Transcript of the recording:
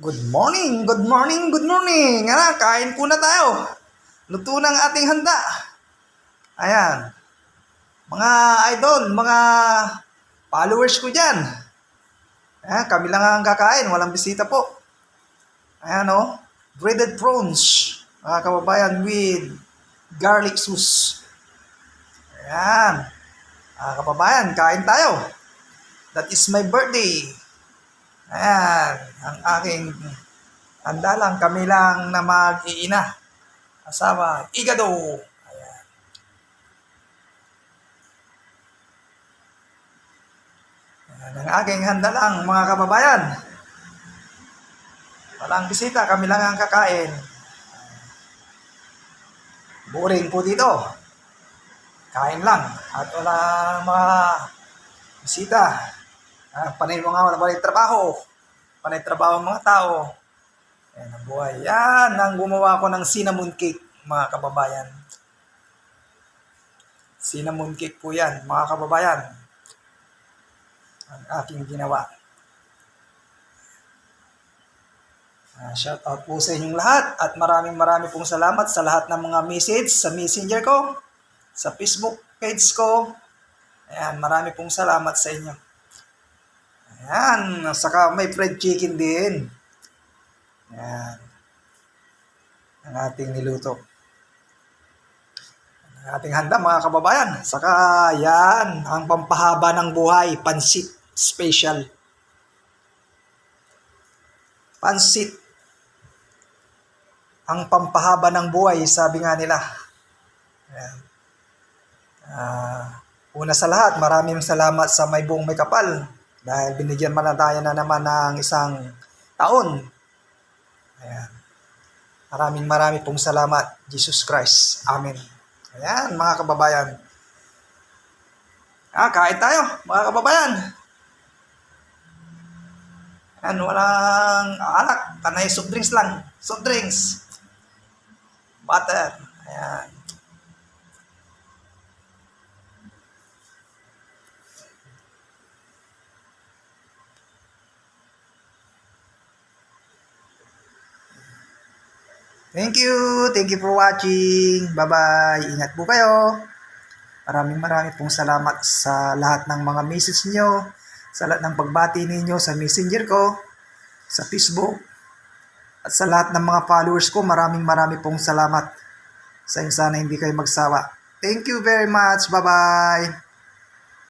Good morning, good morning, good morning. Kain po na tayo. Luto ng ating handa. Ayan. Mga idol, mga followers ko dyan. Ayan, kami lang ang kakain. Walang bisita po. Ayan o. Breaded prawns. Mga kababayan with garlic sauce. Ayan. Mga kababayan, kain tayo. That is my birthday. Ayan. Ang aking handa lang. Kami lang na mag-iina. Asawa, igado. Yan ang aking handa lang, mga kababayan. Walang bisita, kami lang ang kakain. Boring po dito. Kain lang. At wala mga bisita. Panay mga panay trabaho. Panay trabaho ang mga tao. Yan ang buhay. Yan ang gumawa ko ng cinnamon cake, mga kababayan. Cinnamon cake po yan, mga kababayan. Ang aking ginawa. Shout out po sa inyong lahat at maraming pong salamat sa lahat ng mga message sa messenger ko, sa Facebook page ko. Ayan, marami pong salamat sa inyo. Ayan, saka may fried chicken din. Ayan, ang ating niluto. Ang ating handa, mga kababayan. Saka yan, ang pampahaba ng buhay, pansit special. Pansit. Ang pampahaba ng buhay, sabi nga nila. Ayan. Una sa lahat, maraming salamat sa may buong may kapal dahil binigyan man tayo na naman ng isang taon. Ayan. Maraming pong salamat, Jesus Christ. Amen. Ayan, mga kababayan. Kain tayo, mga kababayan. Ayan, walang alak. Panay soft drinks lang. Soft drinks. Butter. Ayan. Thank you for watching. Bye-bye. Ingat po kayo. Maraming pong salamat sa lahat ng mga message niyo, sa lahat ng pagbati ninyo sa messenger ko, sa Facebook, at sa lahat ng mga followers ko. Maraming pong salamat. Sana hindi kayo magsawa. Thank you very much. Bye-bye.